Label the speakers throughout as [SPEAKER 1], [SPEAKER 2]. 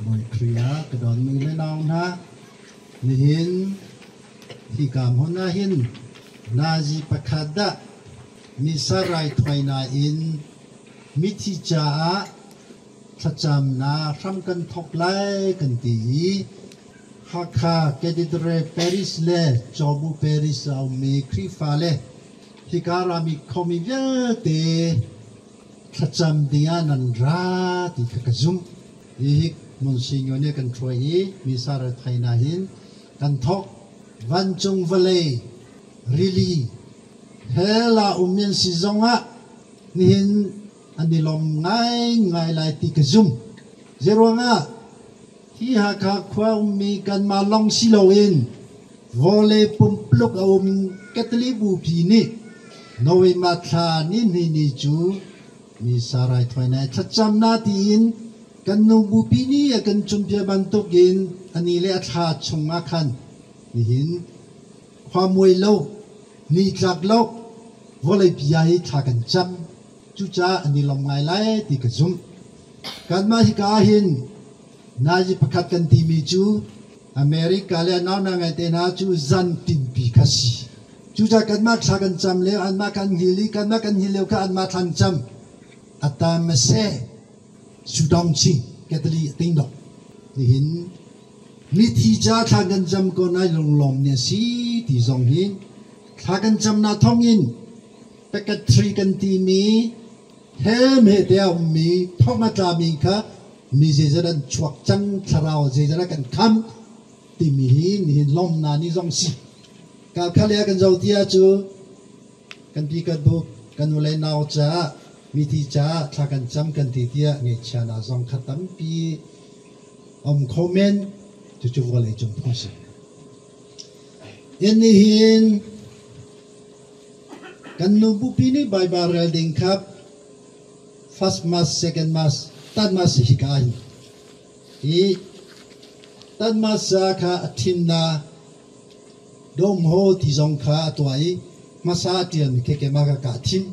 [SPEAKER 1] มวยเคลียกระดอนมือและน้องนะนี่เห็นที่กามหัวหน้าเห็นนาจีประคาดะมีสลายถอยนาอินมิทิจาถ้าจำนาทำกันทกไล่กันตีฮักคาเกดิดเรปาริสเล่จอบูปาริสเอามีคริฟาเล่ที่การามีคอมิเวเตถ้าจำเดียนันราที่กระจุมอีกมุนสิงห์เนี่ยกันช่วยมีสารไทยนาหินกันทกวันจงวะเลริลีเฮลาอุมยันสิจงะนี่เห็นอันนี้ลมง่ายลายที่กระจุมเจรวงะที่หากความมีกันมาลองสิโลเอนวอลเลปุ่มปลุกเอาแกตลิบูพีนี่โนเวมาทานี่จูมีสารายถอยนาชัดจำนาทีอินกันนูบูปีนี้กันจุนเปียบันตุกินอันนี้เลยชาชงอาคันนี่เห็นความมวยโลกนี่จากโลกวอลเลย์ปียาให้ชากันจำจุจ้าอันนี้ลงไงไล่ที่กระจุมกันมาที่กาเห็นนาจิประคัดกันที่มีจูอเมริกาเลยน้องนางไอเตนาจูจันตินปีกัสีจุจ้ากันมาชากันจำเลยอันมากันฮิลีกันมากันฮิเลวกันอันมาทันจำอัตตามเสสุดองชิงแกตลีติงดอกนี่เห็นมิถิจาทากันจำก็นายลงลมเนี่ยสิที่ทรงเห็นทากันจำนาท้องอินเป็กทรีกันที่มีเฮมเฮเดียวมีท้องมาจามีค่ะมีเจจะดันชวกจังทาราวเจจะดันกันคำที่มีเห็นลมนานี่ทรงสิกับเขาเรียกกันเจ้าเดียจูกันปีกันบุกกันอุเลนาวจ้ามิถิจาทากันจำกันที่เดียเงชานาทรงขัดตั้มปีคอมเมนต์จู่ๆวอลเลยจงพูดสิยันนี่เห็นกันนูบุปีนี้ใบบาร์เรลดิงครับ first mass second mass third mass ฮิกายอีthird mass ค่ะทิมนาดมโฮที่ทรงค่ะตัวไอ้มาซาเตียนเคเคมากะทิม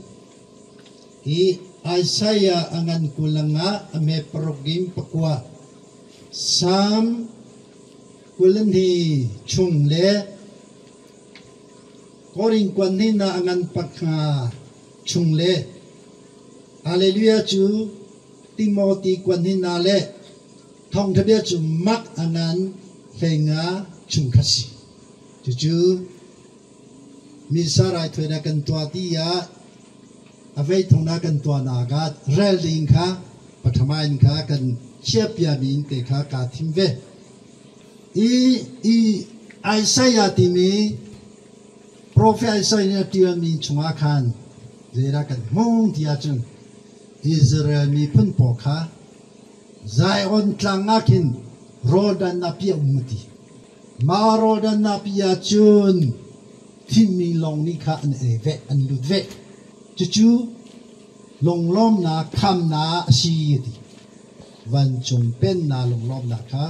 [SPEAKER 1] อีไอซายาอังันกุลังะอเมโปรกิมปะกัวsam kulen hi chung le koring kwan ni na angan pakha chung le hallelujah chu timothy kwan ni na le thong thabia chu mak angan henga chung khasi chu mi sarai thoina kan twa ti ya avei thona kan twa na ga rel ding kha pathamain kha kanเชียบยามินเตคากาทิมเวไอไซยาติมีโปรเฟสไอไซยาติมีชงอาคารเจรากันมงที่อาจุนอิสราเอลมีพุ่นปอกาไซออนทางอาคินโรดันนาพิอุมติมาโรดันนาพิอาจุนที่มีลงนิคาอันเอเวอันลุดเวจู่ลงล้อมนาคำนาชีติวันจงเป็นนาลงรอบนะคะ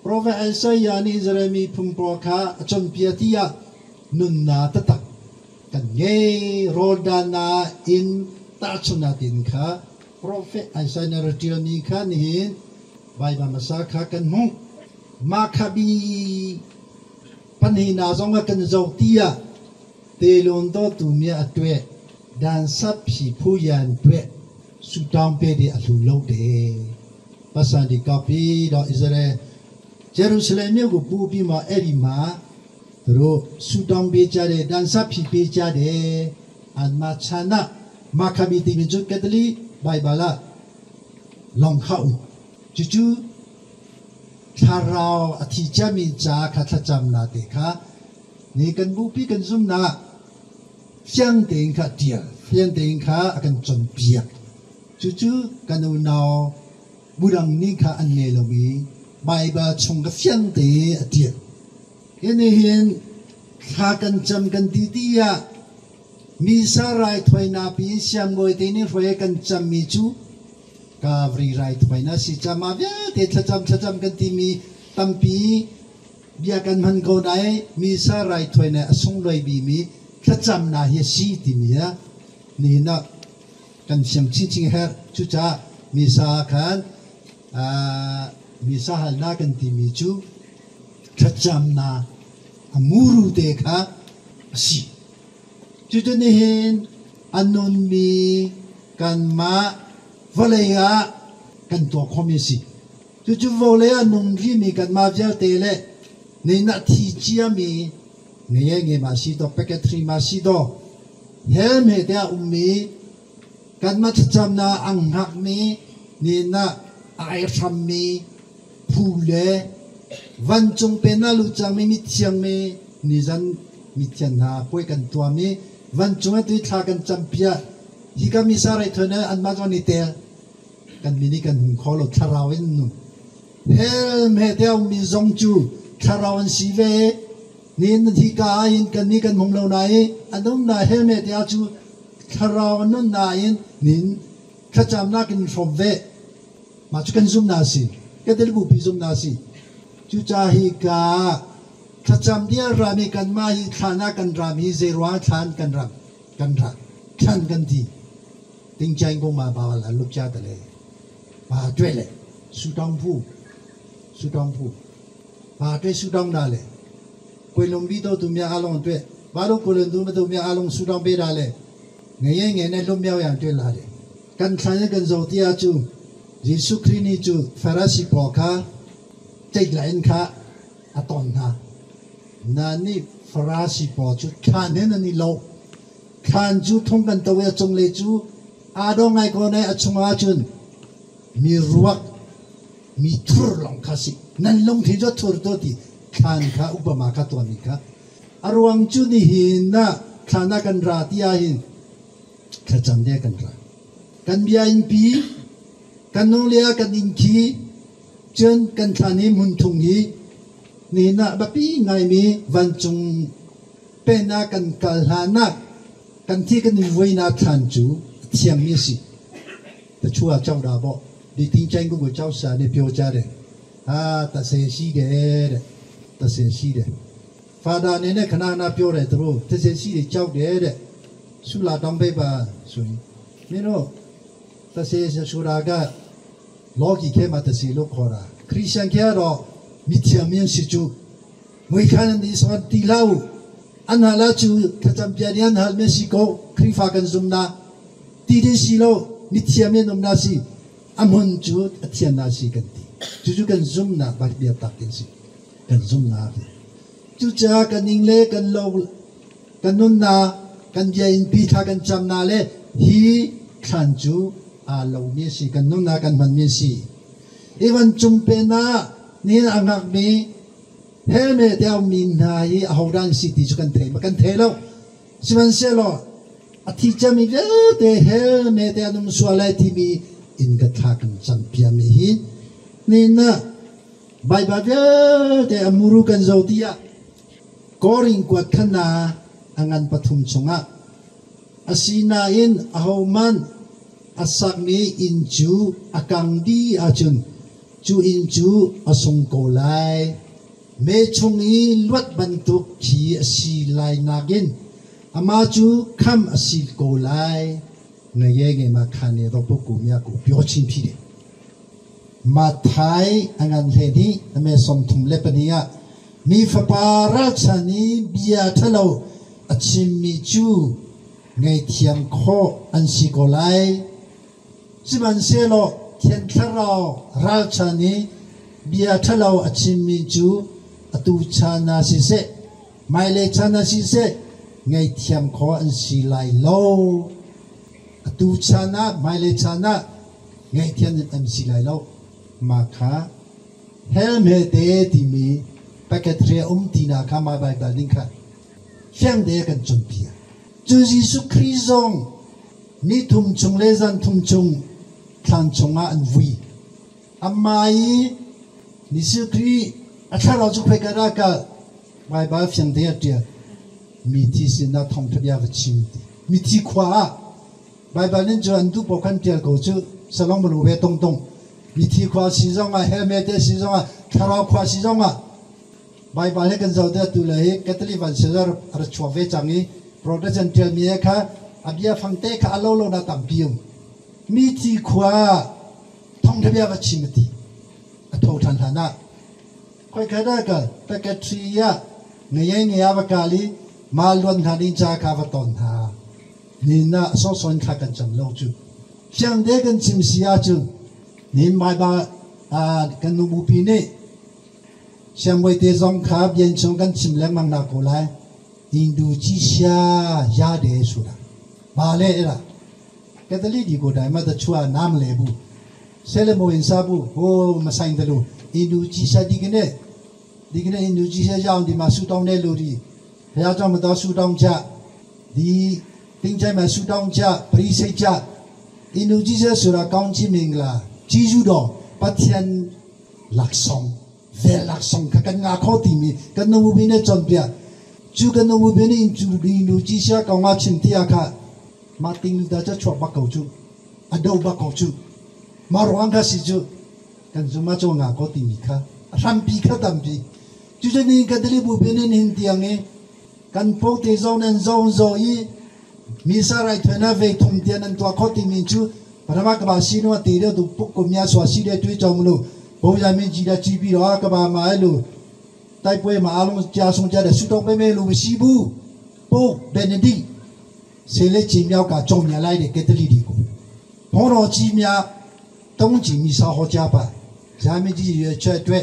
[SPEAKER 1] เพราะว่าไอ้สายานิอิสราเอลมีพุ่มปอกาจนเพียที่ยานุนนาตตักกันเงโรดานาอินตาชนาตินค่ะเพราะว่าไอ้สายนาร์ติโอนีค่ะนี่ใบบามาสาค่ะกันมงมาคาบีปัญหาสองกันเจ้าที่ยาเตลุนโตตุเมียตัวดันซับสีผู้ยันตัวสุดท้ายเป็นที่อสุโลกเดภาษาดีกับพี่ดอกอิสราเอลเยรูซาเล็มเนี่ยก็ปูปีมาเอริมารู้สุดท้ายเป็นจาเดดันซับสีเป็นจาเดอันมาชนะมาคาบิติมิจุดแคทอลิกไบเบิลลองเข้าจู่ๆถ้าเราอธิจามิจาขัดจำนาเด็กค่ะนี่กันปูปีกันซุ่มนาเฟียงเต็งค่ะเดียวเฟียงเต็งค่ะกันจนเปียกจู่ๆกันอุณาบุรังนี่ค่ะอันเนลมีใบบาชงกับเฟียงเตะเดียวยันนี่เห็นข้ากันจำกันดีๆอ่ะมีสารายถอยนาปีเสียงบอยเตนี่รวยกันจำมีจูกาบรีไรถอยนาสิจำมาเบี้ยเตะจำกันที่มีตั้มปีเบี้ยกันมันก็ได้มีสารายถอยนาส่งเลยบีมีจำนาเฮสีที่มีอ่ะนี่นะกันเสียงจริงๆฮะจุจ้ามีสาขัน มีสหนากันที่มีจูขจำนามูรุเดค่ะสิจุดนี้เห็นอันนนมีกันมาเวลียกันตัวคอมมิสิจุดเวลียนนที่มีกันมาเจ้าเตเลในนาทีเจียมีเงี้ยเงี้ยมาสิโตเปกตรีมาสิโตเฮมเดียมีกันมาขจำนาอังหักมีนี่นะไอทำมีผู้เล่วันจงเป็นน่ารู้จักไม่มีเทียงมีนี่จันมีเทียนหาป่วยกันตัวมีวันจงให้ตัวทากันจำเปียที่ก็มีสาระเท่านั้นอันมาจนิเตลกันมินิกันหุ่นคอลทาราวินนุ่มเฮลเมเดียวมีจงจูทาราวันสีเวนี่นั่นที่กาอินกันนี่กันมงเหล่าไหนอันนู้นน่ะเฮลเมเดียวจูทาราวันนู้นน่ะอินนี่ขจำนักอินฟอมเวมาจุกันซุ่มนาสิก็เดลิบุปีซุ่มนาสิจุจ้าฮิกาขจำเดียรามีกันมาฮิฐานะกันรามีเซรัวทานกันรักกันรักขันกันทีติงใจก็มาบ่าวละลูกจ้าตะเลยบ่าด้วยเลยสุดองผู้บ่าด้วยสุดองได้เลยคุยลงบิดตัวมีอารมณ์ด้วยบ่าลูกคุยลงตัวมีอารมณ์สุดองเบได้เลยเงี้ยในลมยาวอย่างด้วยละเลยกันขันกันโจที่อาจูยิสุครินีจูฟาราสิปอค่ะใจไหลน์ค่ะอัตอนนะนั่นนี่ฟาราสิปอจูขันเนี่ยนั่นนี่โลขันจูทงกันตัวจงเลจูอาดองไงก็ในอัจฉริยะมีรัวมีทุรลงค่ะสินั่นลงที่จะทุรตัวที่ขันค่ะอุปมาค่ะตัวนี้ค่ะอารวงจูนี่หินนะขันนักันราที่อาหินขจำเดียกันรากันเบียอินปีกันนงเลียกันอินคีจนกันทานิมุนทุงฮีนี่นะแบบปีไงมีวันจงเป็นนักกันกัลหานักกันที่กันวิวัยนาทันจูเทียมมีสิแต่ชัวเจ้าดาบดีทิ้งใจกูเจ้าสาเนี่ยเปียวจ้าเด้ตัดเสียชีเด้ตัดเสียชีเด้ฟาดาเนี่ยขนาดน่าเปียวเลยตัวตัดเสียชีเด้เจ้าเด้สุลาดำไปบ้าสุยไม่รู้ตัดเสียสุราก็โลกีเข้มาตัดเสียลูกขอระคริสเตียนแค่รอมิเทียมยังสิจูมวยขันนี้สวัสดีเล่าอันนั้นละจูขจำเปียนี่อันนั้นเมสิโกคริฟ้ากันซุมนาตีเดสิโลมิเทียมยังนมนาสิอัมฮุนจูอัตเทียนนาสิกันตีจูกันซุมนาบัดเบียตักกันสิกันซุมนาจูจ้ากันอิงเล่กันโลกันนุนนากันเบียอินพีทากันจำนาเล่ฮีขันจูอาลาวเมสิกันนุนนากันมันเมสิอีวันจุมเปนานี่อังกักมีเฮเมเดียวมีนายเอาดันสิติจุกันเทมากันเทแล้วสิมันเสลออาทิตย์จะมีเยอะแต่เฮเมเดียวนุ่มสวลายที่มีอินกัทากันจันพิอามีหินนี่นะใบบัดเยอะแต่อมูรุกันโจดียกอริงกวดขนาอังันปฐุมชงะอาศินาอินเอามันอาศักมีอินจูอากังดีอาจุนจูอินจูอาสงโกไลเมชงอีลวดบรรทุกขี่อาศิไลนากินอามาจูคำอาศิโกไลเงยเงมาคันเนรบกุมยากุเปียวชินพีเดมาไทยอังันเฮนีเมสมทุมเลปนียมีฟปาราชนีเบียทะเลาอาชิมิจูเงยเทียมโคอันสิโกไลสิบันเซโลเทียนทะเลาราชนีเบียทะเลาอาชิมิจูอตุชานาสิเซไม่เลชานาสิเซไงเทียมโคอันสิไลโลอตุชานาไม่เลชานาไงเทียนอันสิไลโลมาค่ะเฮลเมเดติมีปากเทรียตีนาคามาบายบาลิงค่ะเชียงเดียกันจนเพียจูจิสุคริซงนี่ทุ่มชงเลซันทุ่มชงทันชงอันวีอามาอีนิสุครีอาชาเราจุเพกระกะบายบายเชียงเดียเดียมีที่สินาทองทะเบียนชิมมีที่ขวาบายบายนั่นจะอันดูปกันเดียก็จะสลองบลูเวตงมีที่ขวาสิจงอ่ะเฮลเมเดสิจงอ่ะคาราขวาสิจงอ่ะบายบายกันจะเดือดตุเลยแคทอลิกวันเซอร์อาร์ชัวเวจังนี้โปรเตสแตนต์เทียมีค่ะอาบิยาฟังเตะค่ะอโลโลนาตัมพิมมีที่ขวาทองทะเบียนชิมตี ททันฐานะค่อยได้ก็ตะกะทรียะเงยเงียบกาลีมาล้วนขานิจาคาวตอนหานี่น่ะสอสอนขากันจำโลจุเชียงเด็กกันชิมเสียจุนี่มาบากันนุบุปีนี่เชียงไว้เตจงขาเบียนชงกันชิมแรงมังนาโกไลอินดูจิเชียยาเดสุดาบาเลล่ะแกตลีดีกูได้มาแต่ชัวน้ำเลบุเซเลโมอินซาบุโอ้มาใส่ตะลูอินดูจิเชียดีกันเนี่ยอินดูจิเชียยาวดีมาสุดองเนลูดีพระเจ้ามาต่อสุดองจ้าดี定在买苏当家，不离谁家，因为这些说了讲起名啦，记住了，把天拉松，再拉松，看看牙口地面，跟农务边的转变，就跟农务边的因为这些讲话前提下看，马丁大家错把搞住，啊都把搞住，马罗安卡是住，跟什么做牙口地面看，三比看单比，就是你跟这里不边的人这样的，跟跑的走人走一。Misalnya itu na ve thumtian an tua khoti minchu parama ka ba sino tire du pukko mya swasi de tui chomlu bo ya min ji da chi pi ro ka ba ma lu tai pwe ma along ja song ja de su tong pe me lu si bu po benedict se le chi myao ka chong nya lai de ke tli di ko bo ro chi mya tong ji mi sa ho ja ba ja min ji yue che twe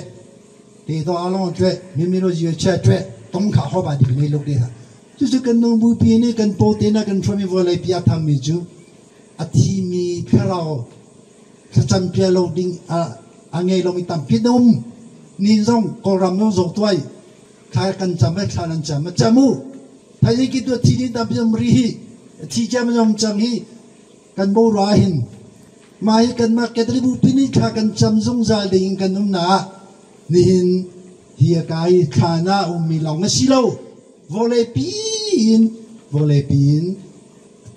[SPEAKER 1] de do along twe mi mi ro yue che twe tong ka ho ba di ni lu de ha就是跟农牧边呢，跟包店那跟出面过来比较他们就，提米漂老，他真漂老丁哎老米当皮农，你种个人农做对，他跟咱们他能咱们咱们，他一个多提点当皮农rihi，提咱们种争气，跟包拉hin，买跟嘛给这里不边呢，他跟咱们种在林跟农拿，你hin，hier该看那我们老个西路。boleh pin,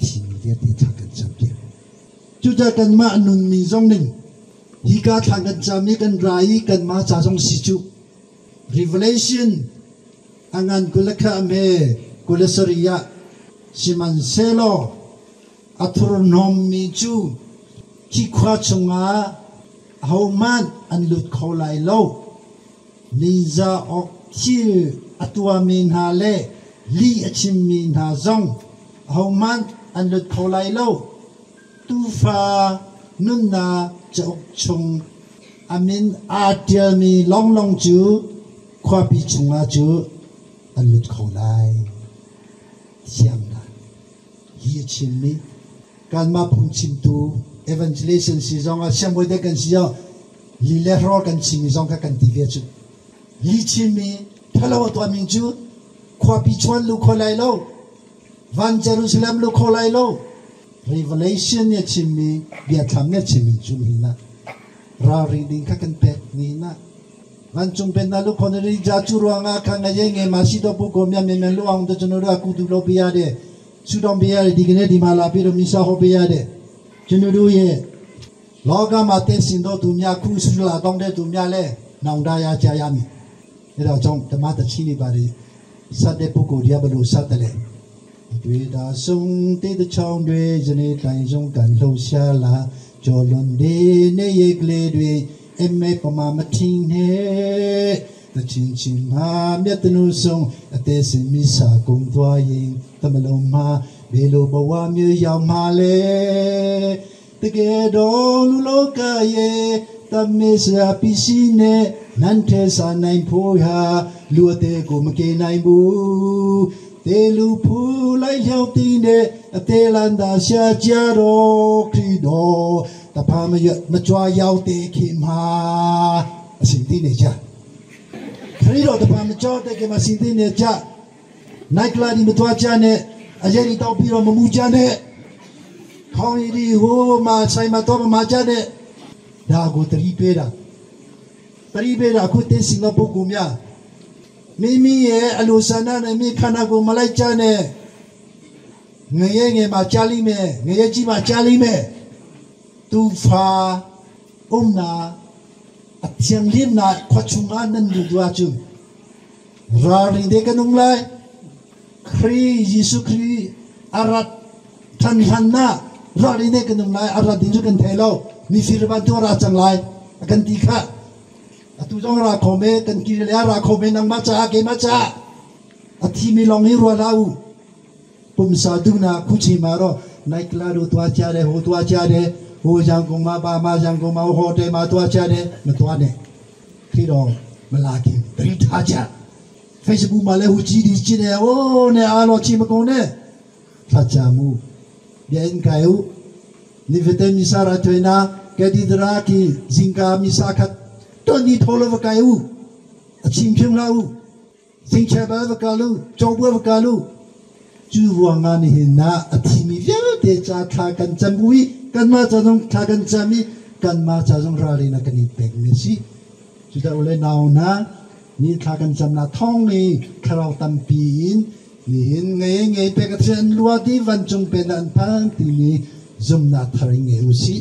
[SPEAKER 1] sini dia takkan sampai. Juga kan mak nun mi zong ning, hingga takkan sampai kan rai kan mak cazong situ. Revelation, angan kulaka me kulasariya, siman selo, aturnom mi ju, hikwa chunga, hauman anlut kolai lo, niza okil. Atua min ha le li achim min ha zong hauman an lut kholai lo tu fa nun na chok chung amin atia mi long chu khwa pi chunga chu an lut kholai siam na hi chim mi kan ma phum chim tu evangelization si zong a siam boy de kan si yo li le ro kan chim zong ka kan ti ve chu li chim mi Kalau tuan minggu, kuapi cuan lu kolai lo, Van Jerusalem lu kolai lo, Revelation ya cimi, biar kami cimi cumi na, rari dingkakan pet ni na, Van Jumpen na lu koneri jatuh ruang akan ngajeng masih dopo komia memang luang tu cenuru aku tu lo biade, sudah biade di kene di malapi do misah ho biade, cenuru ye, loga mate sindo dunia aku sudah dong de dunia le, nang daya jayami. Ida trong tamata chini bari sade puku dia balu satale dui da sung te de chong dui jene tai jong kan lo xia la jo lon de ne ye kle dui emme pama ma thing ne de chin chin ma myat nu song ate sin mi sa kong twa yin tamalo ma be lo bawa mye yaw ma le te ke do lu lo ka ye tamisa pisine Nante sa nain poya luate ko make nain bu te lu pu lai hiao tine te landa sia jaro krido ta pa ma chwa yao te kim ha sin tine cha krido ta pa ma chwa te kim sin tine cha nai kla di ma twa cha ne ajeri tao pi ro ma mu cha ne khong yi ho ma sai ma to ma cha ne da go tri pe da Taribe aku te Singapore kumya. Mimi ye alusana ne mi kana ko Malaysia ne. Ngaye ma chali me, ngaye ji ma chali me. Tu fa umna atyang lim na kwachunga nan dua chu. Ra ring de kanung lai. Kri Yesu Kri arat tan hanna. Ra ring de kanung lai arat din ju kan thelo. Mi firban tu ra chang lai akan tikha. tu jong ra khome kan ki le ra khome nang ma cha ke ma cha athi mi long hi ro lau pum sa du na khu chi ma ro nai kla ro twa cha de ho twa cha de ho jang kong ma ba ma jang kong ma ho te ma twa cha de ma twa ne khi ro ma la ki tri tha cha Facebook မှာလည်းဟိုကြီးဒီကြီးတယ်အိုးနဲ့အားလို့ချီမကုန်နဲ့ဖတ်ချမှုပြန်ကြိုက်နိဗ္ဗတမီစာရထွေနာကတိဒရာကီဇင်ကာမီစာခတ်တွန်ဒီထိုလဝကယူအချင်းဖြုံလာဦးစင်ချဘဝကလူကြောဘဝကလူကျူဝငါနေနာအတိမီပြတဲ့ချာခါကန်ချမ်ဝီကန်မာချာဇုံခါကန်ချမီကန်မာချာဇုံရာလီနာကနိပက်မီစီကျူတာဦးလေနောင်နာนี่ทากันจำนาท่องนี่คราวตัมปีนนี่เห็นไงไปกระเทียนลัวที่วันจงเป็นอันพังที่มีจุมนาทาริงเอวสิ